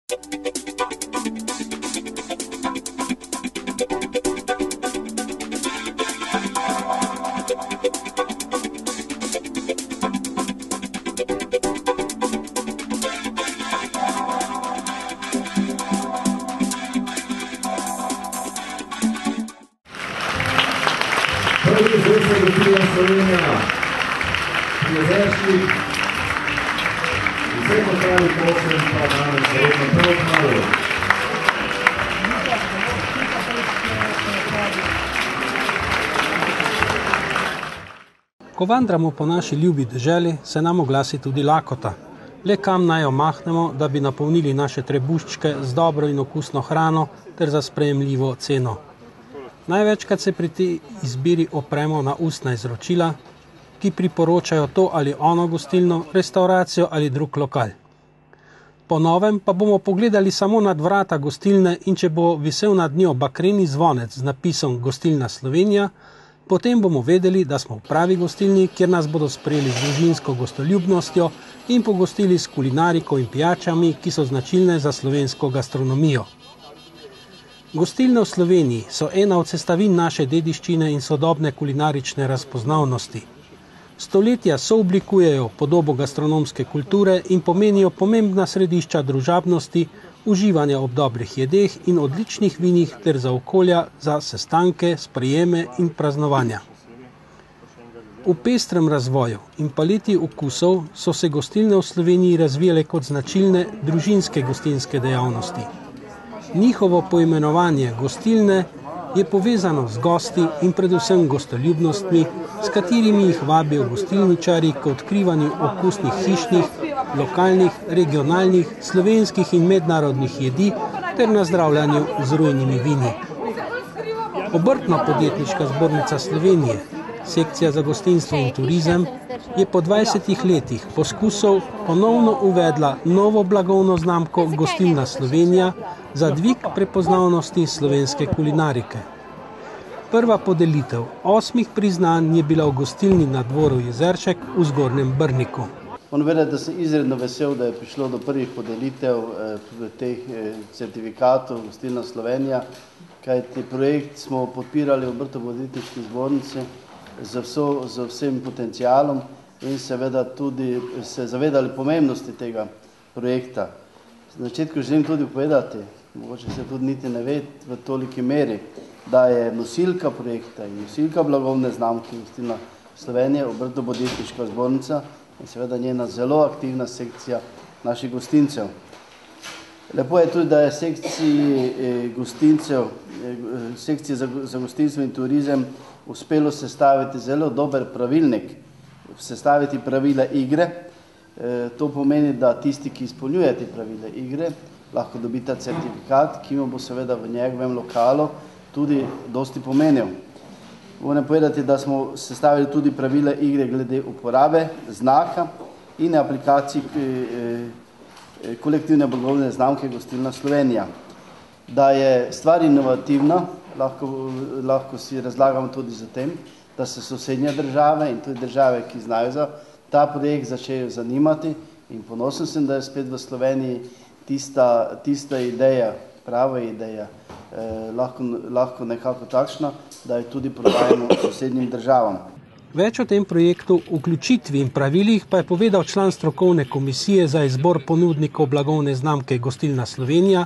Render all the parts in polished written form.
Prvi zvesta gostila Slovenija, Jezeršnik, vse postali posem pa danes verjetno prav kmalu. Ko vandramo po naši ljubi deželi, se nam oglasi tudi lakota. Le kam naj jo mahnemo, da bi napolnili naše trebuščke z dobro in okusno hrano ter za sprejemljivo ceno. Največkrat se pri tej izbiri opremo na ustna izročila, ki priporočajo to ali ono gostilno, restauracijo ali drug lokal. Po novem pa bomo pogledali samo nad vrata gostilne in če bo visel nad njo bakreni zvonec z napisom Gostilna Slovenija, potem bomo vedeli, da smo v pravi gostilni, kjer nas bodo sprejeli z družinsko gostoljubnostjo in pogostili s kulinariko in pijačami, ki so značilne za slovensko gastronomijo. Gostilne v Sloveniji so ena od sestavin naše dediščine in sodobne kulinarične razpoznavnosti. Stoletja sooblikujejo podobo gastronomske kulture in pomenijo pomembna središča družabnosti, uživanja ob dobrih jedeh in odličnih vinih ter za okolja, za sestanke, sprejeme in praznovanja. V pestrem razvoju in paleti okusov so se gostilne v Sloveniji razvijale kot značilne družinske gostinske dejavnosti. Njihovo poimenovanje gostilne je povezano z gosti in predvsem gostoljubnostmi, s katerimi jih vabijo gostilničarji k odkrivanju okusnih hišnih, lokalnih, regionalnih, slovenskih in mednarodnih jedi ter nazdravljanju z rujnimi vini. Obrtno-podjetniška zbornica Slovenije, sekcija za gostinstvo in turizem, je po 20 letih poskusov ponovno uvedla novo blagovno znamko Gostilna Slovenija za dvig prepoznavnosti slovenske kulinarike. Prva podelitev 8 priznanj je bila v gostilni na dvoru Jezeršek v Zgornjem Brniku. Moram vedeti, da sem izredno vesel, da je prišlo do prvih podelitev teh certifikatov Gostilna Slovenija, kajti projekt smo podpirali v Obrtno-podjetniški zbornici z vsem potencialom in seveda tudi se zavedali pomembnosti tega projekta. Na začetku želim tudi povedati, mogoče se tudi niti ne ve v toliki meri, da je nosilka projekta in nosilka blagovne znamke Gostilna Slovenija Obrtno-podjetniška zbornica in seveda njena zelo aktivna sekcija naših gostincev. Lepo je tudi, da je sekciji za gostinstvo in turizem uspelo sestaviti zelo dober pravilnik, sestaviti pravila igre. To pomeni, da tisti, ki izpolnjuje te pravile igre, lahko dobi ta certifikat, ki mu bo seveda v njegovem lokalu tudi dosti pomenil. Moram povedati, da smo sestavili tudi pravila igre glede uporabe znaka in aplikacij kolektivne blagovne znamke Gostilna Slovenija. Da je stvar inovativna, lahko si razlagamo tudi za tem, da se sosednje države in tudi države, ki znajo za ta projekt, začejo zanimati in ponosen sem, da je spet v Sloveniji tista ideja, prava ideja, lahko nekako takšna, da jo tudi prodajamo sosednjim državam. Več o tem projektu, vključitvi in pravilih pa je povedal član strokovne komisije za izbor ponudnikov blagovne znamke Gostilna Slovenija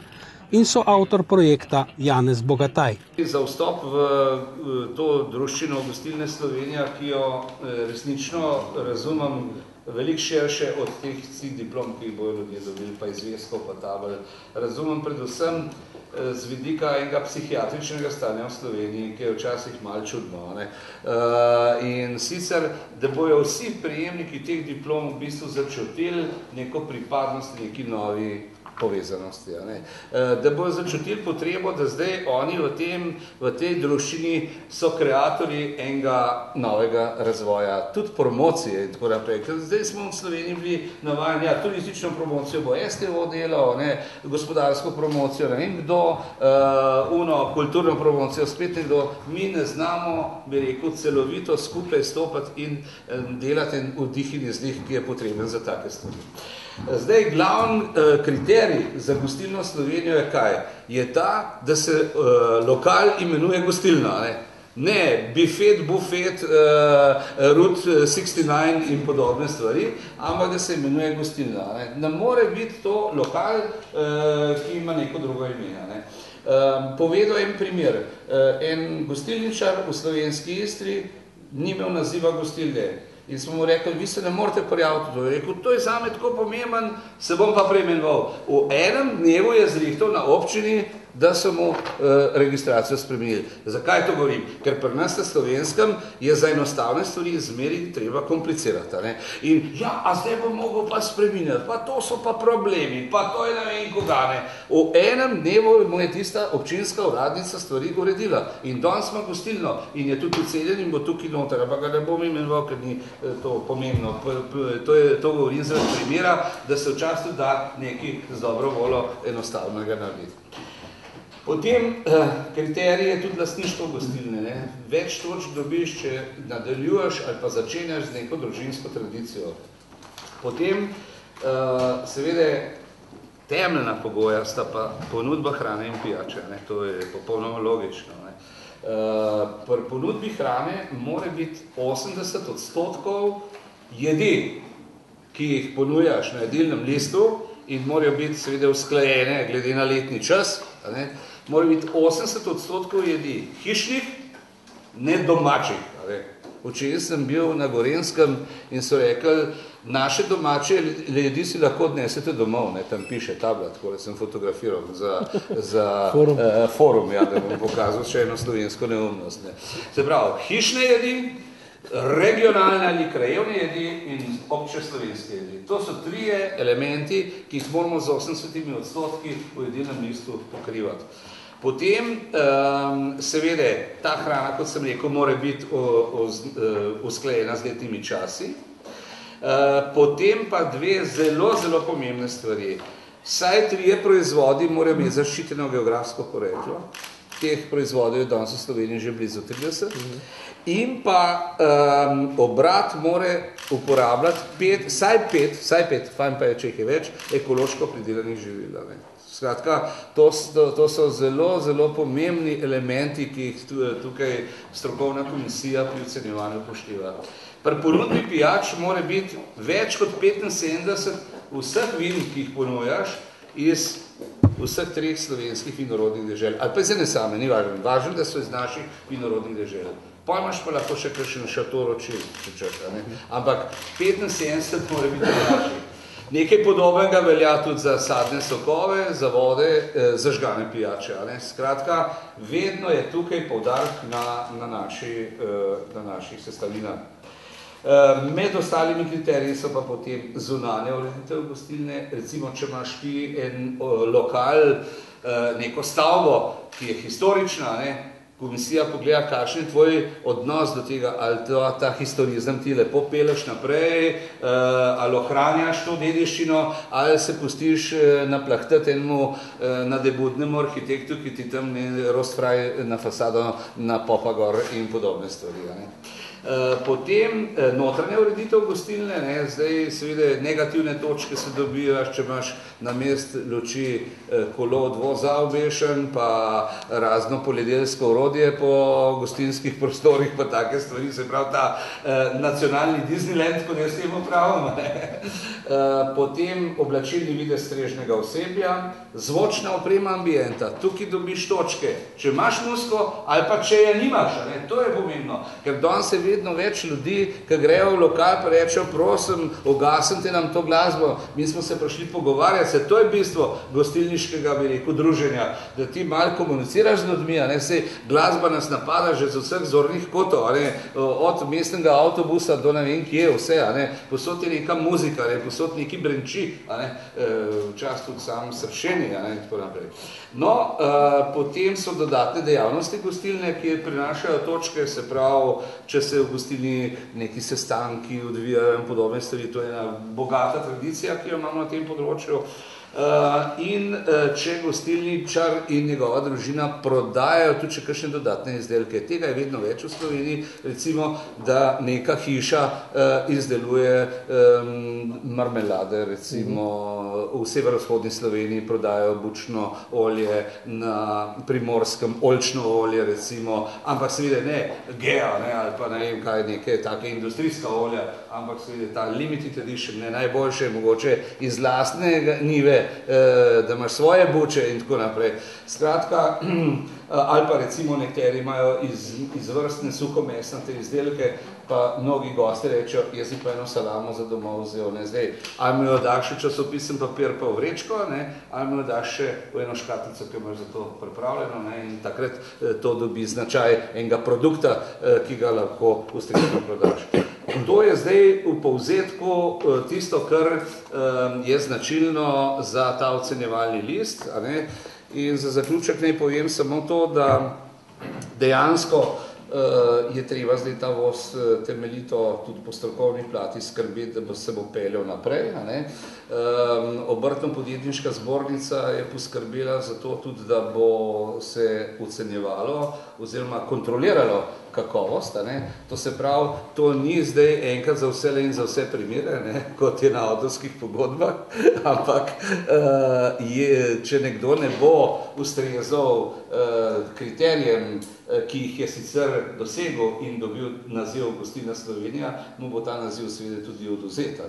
in soavtor projekta Janez Bogataj. Za vstop v to druščino Gostilne Slovenija, ki jo resnično razumem veliko širše od teh diplom, ki jih bojo ljudje dobili, pa izvestkov, pa tabel. Razumem predvsem z vidika enega psihiatričnega stanja v Sloveniji, ki je včasih malo čudno. In sicer, da bojo vsi prejemniki teh diplom v bistvu začutili neko pripadnost neki novi povezanosti. Da bojo začutili potrebo, da zdaj oni v tej druščini so kreatorji enega novega razvoja, tudi promocije in tako naprej. Zdaj smo v Sloveniji bili navajeni, turistično promocijo bo STO delal, gospodarsko promocijo, ne vem kdo, kulturno promocijo spet nekdo. Mi ne znamo, bi rekel, celovito skupaj stopati in delati en vdih in izdih, ki je potreben za take stvari. Zdaj, glavni kriterij za gostilno Slovenijo je kaj? Je ta, da se lokal imenuje gostilna, ne bifet, bufet, Route 69 in podobne stvari, ampak da se imenuje gostilna. Ne more biti to lokal, ki ima neko drugo ime. Povedal en primer. En gostilničar v slovenski Istri ni imel naziva gostilne. In smo mu rekli, vi se ne morete prijaviti. Je rekel, to je zame tako pomemben, se bom pa preimenoval. V enem dnevu je zrihtal na občini, da so mu registracijo spremenili. Zakaj to govorim? Ker pri nas na Slovenskem je za enostavne stvari zmeri treba komplicirati. In a zdaj bom mogel pa spreminjati, pa to so pa problemi, pa to je ne vem koga. V enem dnevu mu je tista občinska uradnica stvari uredila. In danes ima gostilno in je tudi uceljen in bo tukaj noter, ampak ga ne bom imenoval, ker ni to pomembno. To govorim zaradi primera, da se včasih da nekaj z dobro voljo enostavnega narediti. Potem kriterij je tudi lastništvo gostilne. Več točk dobiš, če nadaljuješ ali pa začenjaš z neko družinsko tradicijo. Potem, seveda, temeljna pogoja sta pa ponudba hrane in pijače. To je popolnoma logično. Pri ponudbi hrane mora biti 80% jedi, ki jih ponujaš na jedilnem listu in morajo biti seveda usklajene glede na letni čas. Mora biti 80% jedi hišnih, ne domačih. Včeraj sem bil na Gorenskem in so rekli, naše domače jedi si lahko odnesete domov, tam piše tabla, tako da sem fotografiral za forum, da bom pokazal še eno slovensko neumnost. Se pravi, hišne jedi, regionalne ali krajevne jedi in obče slovenske jedi. To so trije elementi, ki jih moramo z 80% v jedilnem listu pokrivati. Potem, seveda, ta hrana, kot sem rekel, mora biti usklajena z letnimi časi. Potem pa dve zelo, zelo pomembne stvari. Vsaj 3 proizvodi morajo imeti zaščiteno geografsko poreklo. Teh proizvodov je danes v Sloveniji že blizu 30. In pa obrat mora uporabljati vsaj pet, fajn pa je, če jih je več, ekološko pridelanih živil. Skratka, to so zelo, zelo pomembni elementi, ki jih tukaj strokovna komisija pri ocenjevanju upošteva. Pri ponudbi pijač mora biti več kot 75 vseh vin, ki jih ponujaš, iz vseh 3 slovenskih vinorodnih dežel. Ali pa iz ene same, ni važno. Važno, da so iz naših vinorodnih dežel. Pa imaš pa lahko še kakšen Šato Ročil, če čaka. Ampak 75 mora biti naših. Nekaj podobnega velja tudi za sadne sokove, za vode, zažgane pijače. Skratka, vedno je tukaj poudarek na naših sestavinah. Med ostalimi kriteriji so pa potem zunanje ureditev gostilne. Recimo, če imaš ti en lokal, neko stavbo, ki je historična, komisija pogleda, kakšen je tvoj odnos do tega, ali ta historizem ti lepo peleš naprej, ali ohranjaš to dediščino, ali se pustiš naplahtati enemu nadebudnemu arhitektu, ki ti tam rostfraj na fasado napopa gor in podobne stvari. Potem notranja ureditev gostilne, zdaj seveda negativne točke se dobivaš, če imaš na mest luči kolo dvoza obešen, pa razno poljedelsko orodje po gostinskih prostorih, pa take stvari, se pravi ta nacionalni Disneyland, kot jaz temu pravim. Potem oblačilni videz strežnega osebja, zvočna oprema ambienta, tukaj dobiš točke, če imaš muziko ali pa če je nimaš, to je pomembno, ker danes je vedno več ljudi, ki grejo v lokal pa rečejo, prosim, ugasnite nam to glasbo, mi smo se prišli pogovarjati, to je bistvo gostilniškega, bi rekel, druženja, da ti malo komuniciraš z ljudmi, saj glasba nas napada že z vseh zornih kotov, od mestnega avtobusa do ne vem kje, vse, posod je neka muzika, posod neki brenči, včasih tudi sam sršeni, in tako naprej. No, potem so dodatne dejavnosti gostilne, ki prinašajo točke, se pravi, če se v gostilni neki sestanki odvijajo in podobne stvari, to je ena bogata tradicija, ki jo imamo na tem področju. In če gostilničar in njegova družina prodajajo tudi še kakšne dodatne izdelke. Tega je vedno več v Sloveniji, recimo, da neka hiša izdeluje marmelade, recimo v severovzhodni Sloveniji prodajajo bučno olje, na Primorskem oljčno olje, recimo, ampak seveda ne Gea, ne, ali pa ne vem kaj, neke take industrijska olja, ampak seveda ta limited edition, ne, najboljše je mogoče iz lastne njive, da imaš svoje buče in tako naprej. Skratka, ali pa recimo nekateri imajo izvrstne suhomesnate izdelke, pa mnogi gosti rečejo, jaz bi pa eno salamo za domov vzel, ne, zdaj, ali mi jo daš še časopisen papir pa v vrečko, ne, ali mi jo daš še v eno škatlico, ki imaš za to pripravljeno, ne, in takrat to dobi značaj enega produkta, ki ga lahko ustrezno prodaš. To je zdaj v povzetku tisto, kar je značilno za ta ocenjevalni list, a ne? In za zaključek naj povem samo to, da dejansko je treba zdaj ta voz temeljito tudi po strokovni plati skrbeti, da se bo peljal naprej. A ne? Obrtno-podjetniška zbornica je poskrbela za to tudi, da bo se ocenjevalo oziroma kontroliralo kakovost. A ne? To se pravi, to ni zdaj enkrat za vse in za vse primere, ne? Kot je na avtorskih pogodbah, ampak če nekdo ne bo ustrezal kriterijem, ki jih je sicer dosegel in dobil naziv Gostilna Slovenija, mu bo ta naziv seveda tudi odvzeta.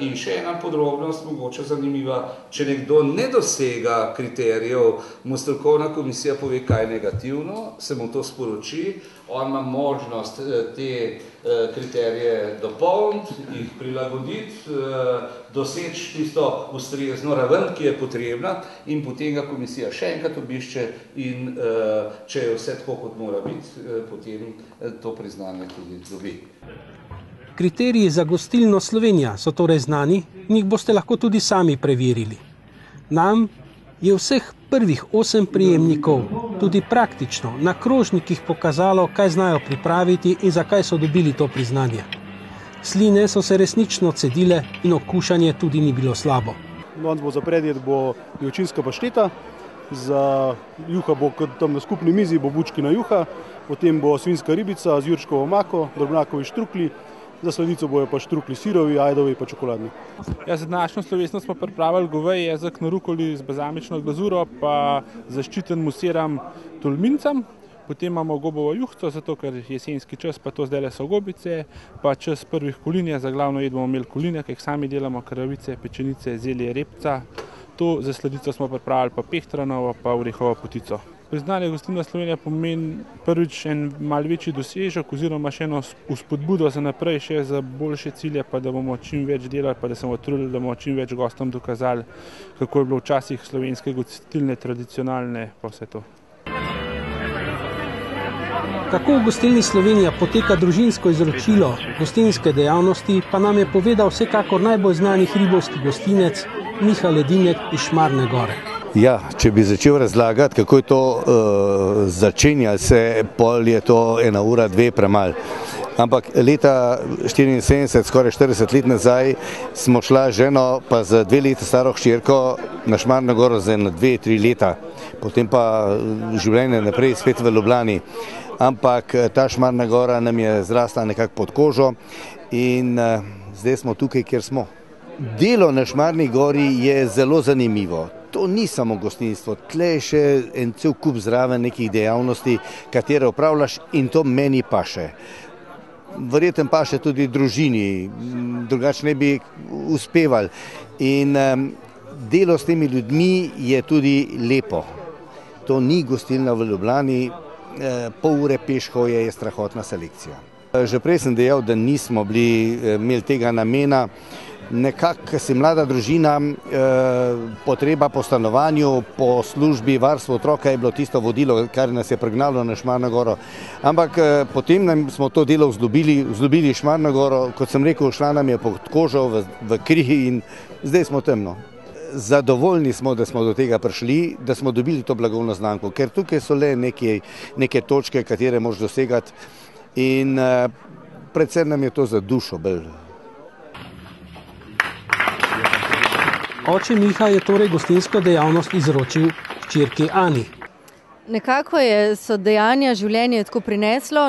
In še ena podrobnost, mogoče zanimiva, če nekdo ne dosega kriterijev, mu strokovna komisija pove, kaj je negativno, se mu to sporoči, on ima možnost te kriterije dopolniti, jih prilagoditi, doseči tisto ustrezno raven, ki je potrebna, in potem ga komisija še enkrat obišče in če je vse tako, kot mora biti, potem to priznanje tudi dobi. Kriteriji za Gostilno Slovenija so torej znani in jih boste lahko tudi sami preverili. Nam je vseh prvih 8 prijemnikov tudi praktično na krožnikih pokazalo, kaj znajo pripraviti in zakaj so dobili to priznanje. Sline so se resnično cedile in okušanje tudi ni bilo slabo. Danes bo za predjed bo divčinska pašteta, za juha bo tam na skupni mizi bo bučkina juha, potem bo svinjska ribica z jurčkovo omako, drobnjakovi štrukli, za sladico bojo pa štrukli sirovi, ajdovi pa čokoladni. Ja, za današnjo slovesnost smo pripravili goveji jezik na rukoli z balzamično glazuro pa zaščiten musiram tolmincem. Potem imamo gobovo juhco, zato ker jesenski čas, pa to zdaj so gobice, pa čas prvih kolin je, za glavno jed bomo imeli koline, ki jih sami delamo, kravavice, pečenice, zelje, repca. To za sladico smo pripravili pa pehtranovo, pa orehovo potico. Priznanje Gostilna Slovenija pomeni prvič en malo večji dosežek oziroma še eno vzpodbudo za naprej, še za boljše cilje, pa da bomo čim več delali, pa da se bomo trudili, da bomo čim več gostom dokazali, kako je bilo včasih slovenske gostilne, tradicionalne, pa vse to. Kako v Gostilni Slovenija poteka družinsko izročilo gostinske dejavnosti, pa nam je povedal vsekakor najbolj znani hribovski gostinec Miha Ledinek iz Šmarne Gore. Ja, če bi začel razlagati, kako je to začenjalo se, pol je to 1 ura, 2 premalo. Ampak leta 1974, skoraj 40 let nazaj, smo šla ženo pa z 2 leta staro hčerko na Šmarno Goro za 2-3 leta. Potem pa življenje naprej spet v Ljubljani. Ampak ta Šmarna Gora nam je zrasla nekako pod kožo in zdaj smo tukaj, kjer smo. Delo na Šmarni Gori je zelo zanimivo. To ni samo gostinstvo, tle je še en cel kup zraven nekih dejavnosti, katere opravljaš in to meni paše. Verjetno paše tudi družini, drugače ne bi uspevali. In delo s temi ljudmi je tudi lepo. To ni gostilna v Ljubljani, pol ure pešhoje je strahotna selekcija. Že prej sem dejal, da nismo imeli tega namena. Nekako si mlada družina, potreba po stanovanju, po službi, varstvu otroka je bilo tisto vodilo, kar nas je pregnalo na Šmarno Goro. Ampak potem smo to delo vzljubili Šmarno Goro, kot sem rekel, šla nam je pod kožo v kri in zdaj smo temno. Zadovoljni smo, da smo do tega prišli, da smo dobili to blagovno znamko, ker tukaj so le neke točke, katere moraš dosegati in predvsem nam je to za dušo bolj. Oče Miha je torej gostinsko dejavnost izročil hčerki Ani. Nekako so dejanja življenje tako prineslo.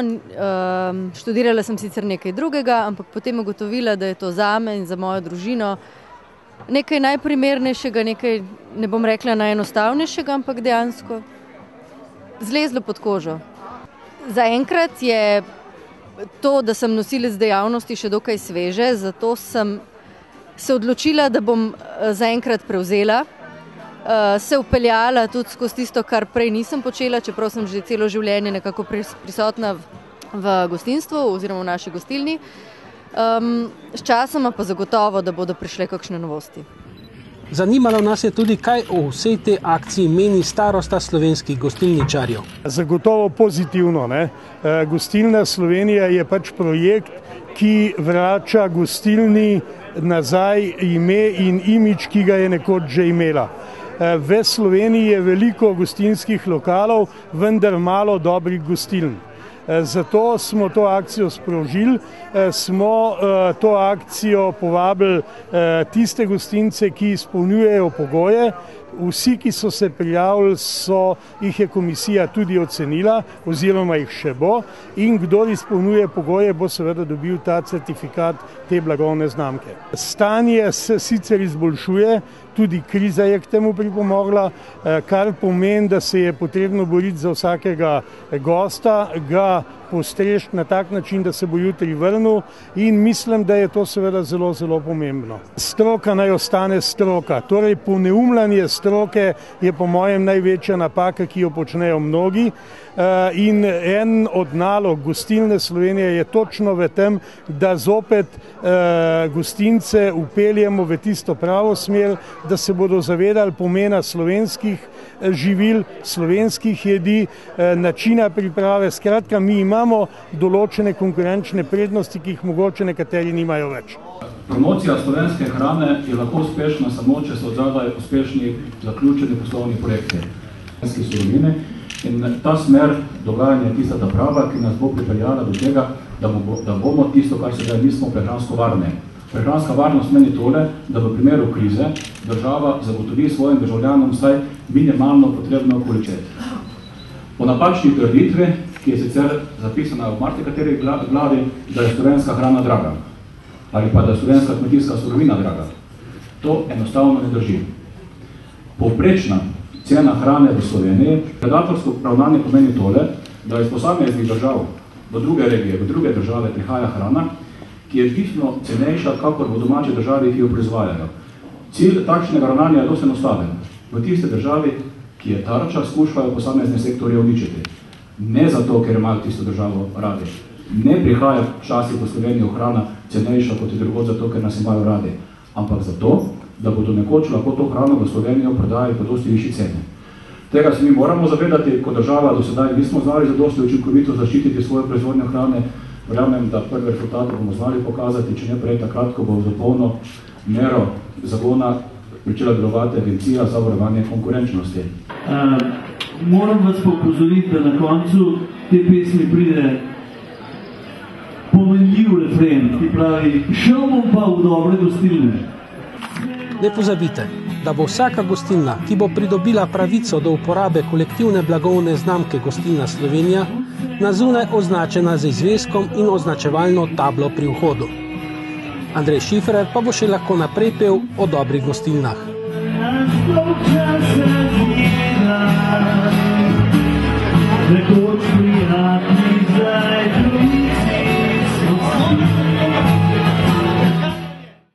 Študirala sem sicer nekaj drugega, ampak potem ugotovila, da je to zame in za mojo družino nekaj najprimernejšega, nekaj, ne bom rekla najenostavnejšega, ampak dejansko zlezlo pod kožo. Zaenkrat je to, da sem nosilec dejavnosti, še dokaj sveže, zato sem se odločila, da bom zaenkrat prevzela, se vpeljala tudi skozi tisto, kar prej nisem počela, čeprav sem že celo življenje nekako prisotna v gostinstvu oziroma v naši gostilni. S časoma pa zagotovo, da bodo prišle kakšne novosti. Zanimalo nas je tudi, kaj o vsej tej akciji meni starosta slovenskih gostilničarjev. Zagotovo pozitivno. Gostilna Slovenija je pač projekt, ki vrača gostilni nazaj ime in imidž, ki ga je nekoč že imela. V Sloveniji je veliko gostinskih lokalov, vendar malo dobrih gostiln. Zato smo to akcijo sprožili, smo to akcijo povabili tiste gostince, ki izpolnjujejo pogoje. Vsi, ki so se prijavili, jih je komisija tudi ocenila oziroma jih še bo, in kdor izpolnjuje pogoje, bo seveda dobil ta certifikat te blagovne znamke. Stanje se sicer izboljšuje, tudi kriza je k temu pripomogla, kar pomeni, da se je potrebno boriti za vsakega gosta, ga postrežiti na tak način, da se bo jutri vrnil, in mislim, da je to seveda zelo, zelo pomembno. Stroka naj ostane stroka, torej poneumljanje stroke je po mojem največja napaka, ki jo počnejo mnogi, in en od nalog gostilne Slovenije je točno v tem, da zopet gostince upeljemo v tisto pravo smer, da se bodo zavedali pomena slovenskih živil, slovenskih jedi, načina priprave. Skratka, mi imamo določene konkurenčne prednosti, ki jih mogoče nekateri nimajo več. Promocija slovenske hrane je lahko uspešna samo, če so zadaj uspešni zaključeni poslovni projekti slovenske surovine, in ta smer dogajanja je tista prava, ki nas bo pripeljala do tega, da bomo tisto, kar sedaj nismo, prehransko varne. Prehranska varnost meni tole, da v primeru krize država zagotovi svojim državljanom vsaj minimalno potrebno količino. Po napačni trditvi, ki je sicer zapisana v marsikateri vladi, da je slovenska hrana draga, ali pa da je slovenska kmetijska surovina draga. To enostavno ne drži. Povprečna cena hrane v Sloveniji, predatorsko ravnanje pomeni tole, da iz posameznih držav v druge regije, v druge države prihaja hrana, ki je bistveno cenejša, kakor v domači državi, ki jo proizvajajo. Cilj takšnega ravnanja je dosti enostaven. V tiste državi, ki je tarča, skušajo posamezne sektorje uničiti. Ne zato, ker imajo tisto državo radi. Ne prihaja včasih v Slovenijo hrana cenejša kot je drugod zato, ker nas imajo radi. Ampak zato, da bodo nekoč lahko to hrano v Slovenijo prodajali po dosti višji ceni. Tega se mi moramo zavedati, kot država do sedaj nismo znali za dosti učinkovito zaščititi svojo proizvodnjo hrane. Verjamem, da prve rezultate bomo znali pokazati, če ne prej takrat, ko bo za polno mero zagona pričela delovati Agencija za varovanje konkurenčnosti. Moram vas pa opozoriti, da na koncu te pesmi pride pomenljiv refren, ki pravi: šel bom pa v dobre gostilne. Ne pozabite, da bo vsaka gostilna, ki bo pridobila pravico do uporabe kolektivne blagovne znamke Gostilna Slovenija, na zunaj označena z izvezkom in označevalno tablo pri vhodu. Andrej Šifrer pa bo še lahko naprej pel o dobrih gostilnah. Preko